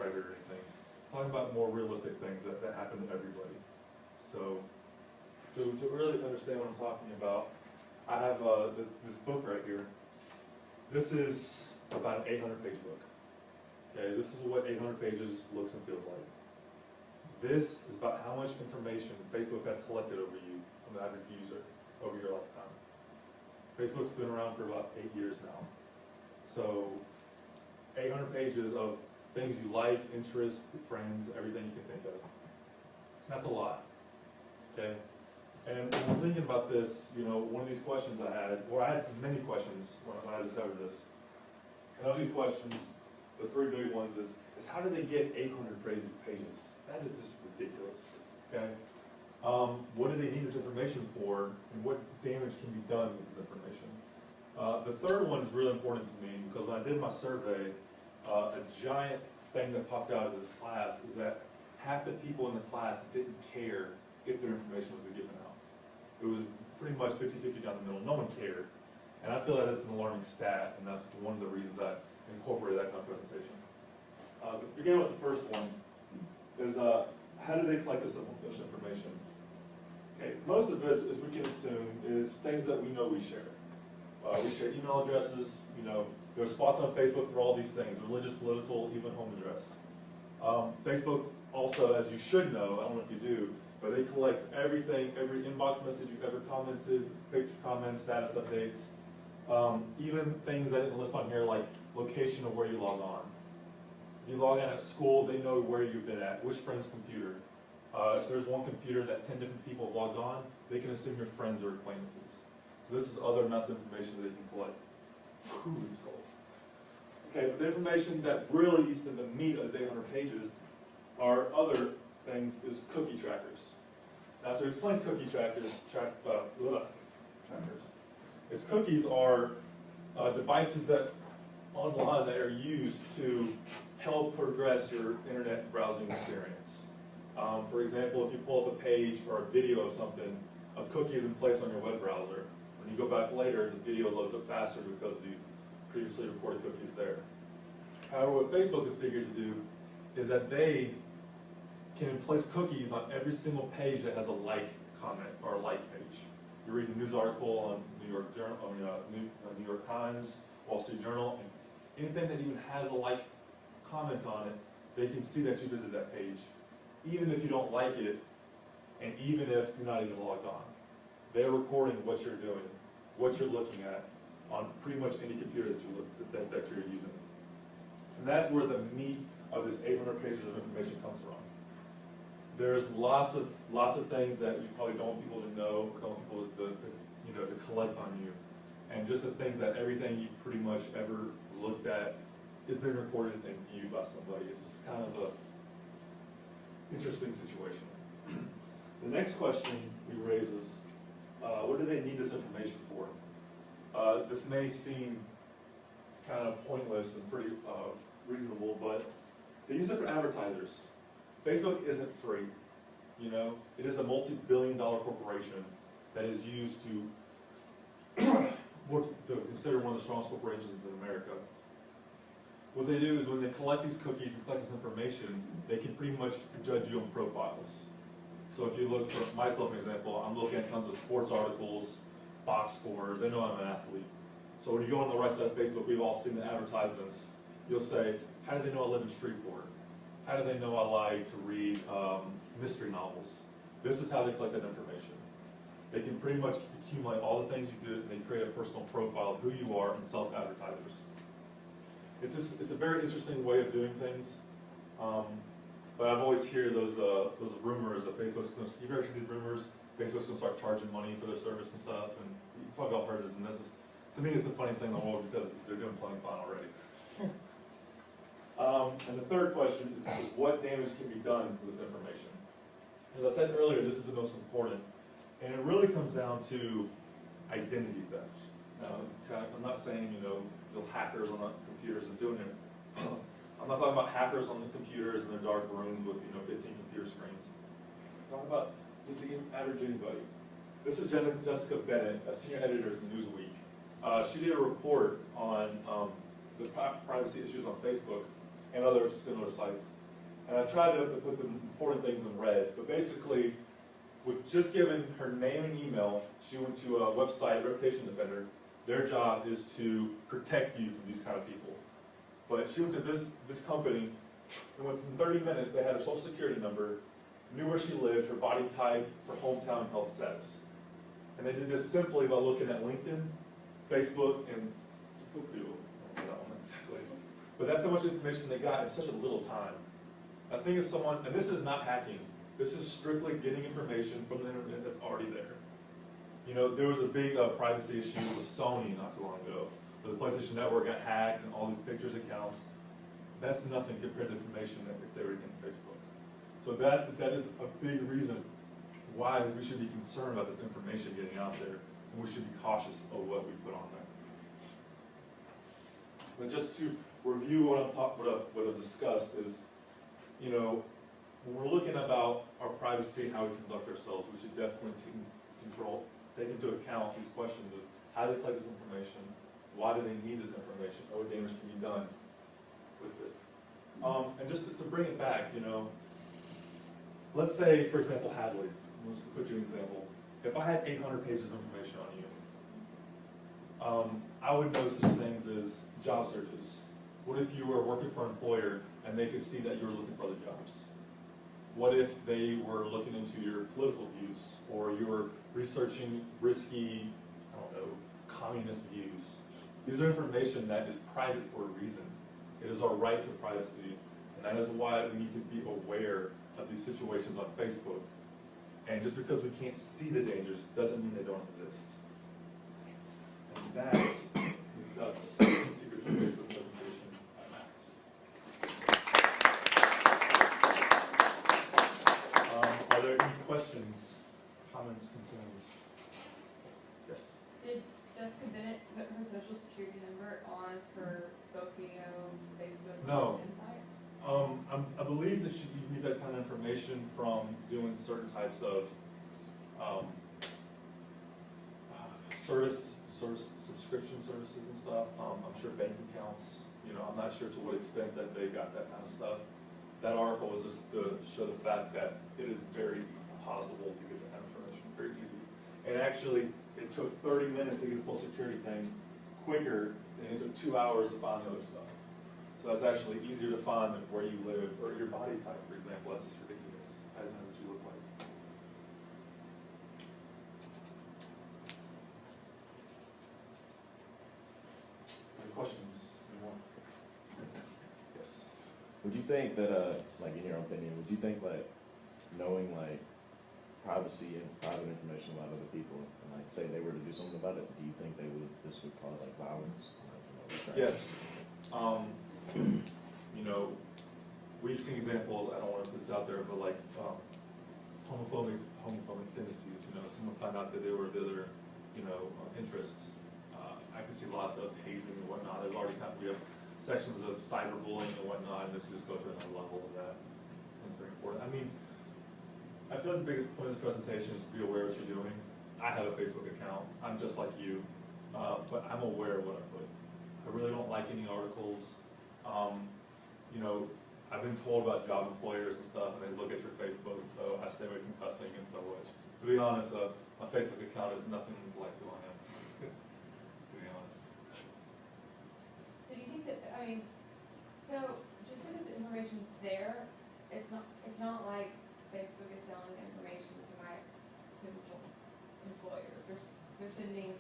excited or anything. Talking about more realistic things that happen to everybody. So to really understand what I'm talking about, I have this book right here. This is about an 800-page book. Okay, this is what 800 pages looks and feels like. This is about how much information Facebook has collected over you, on the average user, over your lifetime. Facebook's been around for about 8 years now. So 800 pages of things you like, interests, friends, everything you can think of. That's a lot, okay? And when we're thinking about this, you know, one of these questions I had many questions when I discovered this. And of these questions, the three big ones is how do they get 800 pages? That is just ridiculous, okay? What do they need this information for, and what damage can be done with this information? The third one is really important to me because when I did my survey, a giant thing that popped out of this class is that half the people in the class didn't care if their information was given out. It was pretty much 50-50 down the middle. No one cared. And I feel that that's an alarming stat, and that's one of the reasons I incorporated that kind of presentation. But to begin with, the first one is how do they collect this information? Okay, most of this, as we can assume, is things that we know we share. We share email addresses, you know, there's spots on Facebook for all these things, religious, political, even home address. Facebook also, as you should know, I don't know if you do, but they collect everything, every inbox message you've ever commented, picture comments, status updates, even things I didn't list on here like location of where you log on. If you log in at school, they know where you've been at, which friend's computer. If there's one computer that 10 different people have logged on, they can assume your friends or acquaintances. So this is other amounts of information that they can collect. Ooh, it's cold. Okay, but the information that really eats to the meat of these 800 pages are other things is cookie trackers. Now to explain cookie trackers, is cookies are devices that online that are used to help progress your internet browsing experience. For example, if you pull up a page or a video of something, a cookie is in place on your web browser. When you go back later, the video loads up faster because the previously recorded cookie is there. However, what Facebook has figured to do is that they can place cookies on every single page that has a like comment or a like page. You read a news article on New York Times, Wall Street Journal, and anything that even has a like comment on it, they can see that you visited that page, even if you don't like it, and even if you're not even logged on. They're recording what you're doing, what you're looking at on pretty much any computer that you're using. And that's where the meat of this 800 pages of information comes from. There's lots of things that you probably don't want people to know or don't want people to collect on you. And just to think that everything you pretty much ever looked at is being recorded and viewed by somebody. It's just kind of a interesting situation. The next question we raise is, what do they need this information for? This may seem kind of pointless and pretty reasonable, but they use it for advertisers. Facebook isn't free, you know. It is a multi-billion-dollar corporation that is used to consider one of the strongest corporations in America. What they do is when they collect these cookies and collect this information, they can pretty much judge you on profiles. So if you look, for myself, for example, I'm looking at tons of sports articles, box scores, they know I'm an athlete. So when you go on the right side of Facebook, we've all seen the advertisements. You'll say, how do they know I live in Shreveport? How do they know I like to read mystery novels? This is how they collect that information. They can pretty much accumulate all the things you did, and they create a personal profile of who you are and self-advertisers. It's a very interesting way of doing things. But I've always heard those rumors that Facebook's going to, you've heard these rumors, Facebook's going to start charging money for their service and stuff, and you've probably all heard this, and this is, to me, it's the funniest thing in the world because they're doing plenty fine already. And the third question is what damage can be done with this information? As I said earlier, this is the most important, and it really comes down to identity theft. Now, I'm not saying, the hackers on the computers are doing it. I'm not talking about hackers on the computers in their dark rooms with 15 computer screens. I'm talking about just the average anybody. This is Jessica Bennett, a senior editor from Newsweek. She did a report on the privacy issues on Facebook, and other similar sites. And I tried to put the important things in red, but basically, with just giving her name and email, she went to a website, Reputation Defender. Their job is to protect you from these kind of people. But she went to this company, and within 30 minutes, they had her social security number, knew where she lived, her body type, her hometown, and health status. And they did this simply by looking at LinkedIn, Facebook, and I don't know that one exactly. But that's how much information they got in such a little time. I think if someone, and this is not hacking, this is strictly getting information from the internet that's already there. You know, there was a big privacy issue with Sony not too long ago, where the PlayStation Network got hacked and all these pictures accounts. That's nothing compared to information that if they were in Facebook. So that is a big reason why we should be concerned about this information getting out there, and we should be cautious of what we put on there. But just to review what I've discussed is, you know, when we're looking about our privacy and how we conduct ourselves, we should definitely take into account these questions of how do they collect this information, why do they need this information, or what damage can be done with it. And just to bring it back, you know, let's say, for example, Hadley. Let's put you an example. If I had 800 pages of information on you, I would know such things as job searches. What if you were working for an employer and they could see that you were looking for other jobs? What if they were looking into your political views, or you were researching risky, I don't know, communist views? These are information that is private for a reason. It is our right to privacy, and that is why we need to be aware of these situations on Facebook. And just because we can't see the dangers doesn't mean they don't exist. And that does Secrets of Facebook presentation by Max. Are there any questions, comments, concerns? Yes? Did Jessica Bennett put her social security number on her Spokeo Facebook No. Insight? I believe that you need that kind of information from doing certain types of subscription services and stuff. I'm sure bank accounts, you know, I'm not sure to what extent that they got that kind of stuff. That article was just to show the fact that it is very possible to get that kind of information, very easy. And actually, it took 30 minutes to get the Social Security thing quicker, and it took 2 hours to find the other stuff. So that's actually easier to find than where you live, or your body type, for example. That's just ridiculous. I didn't know what you look like. Any questions? Anyone? Yes. Would you think that, like in your opinion, would you think like knowing like privacy and private information about other people, and like say they were to do something about it, do you think this would cause like violence? Like, you know, Yes. You know, we've seen examples, I don't want to put this out there, but like homophobic tendencies, you know, someone found out that they were the other, you know, interests. I can see lots of hazing and whatnot. There's already we have sections of cyberbullying and whatnot, and this could just go to another level of that. It's very important. I mean, I feel like the biggest point of this presentation is to be aware of what you're doing. I have a Facebook account. I'm just like you, but I'm aware of what I put. I really don't like any articles. You know, I've been told about job employers and stuff, and they look at your Facebook, so I stay away from cussing and so much. To be honest, my Facebook account is nothing like who I am, to be honest. So do you think that, I mean, so just because the information's there, it's not like Facebook is selling information to my potential employers. They're sending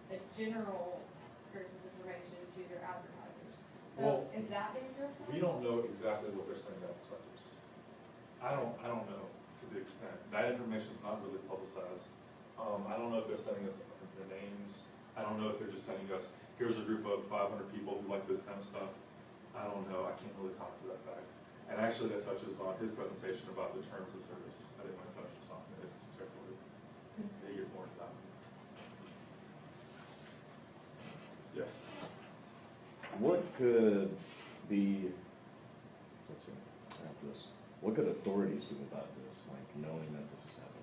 a general group of information to their advertisers. So Well, is that dangerous? We don't know exactly what they're sending out to others. I don't know to the extent. That information is not really publicized. I don't know if they're sending us their names. I don't know if they're just sending us, here's a group of 500 people who like this kind of stuff. I don't know. I can't really comment to that fact. And actually that touches on his presentation about the terms of service. I didn't want to touch on this particularly. He gets more to that. Yes. what could be, let's see, after this, what could authorities do about this, like knowing that this is happening?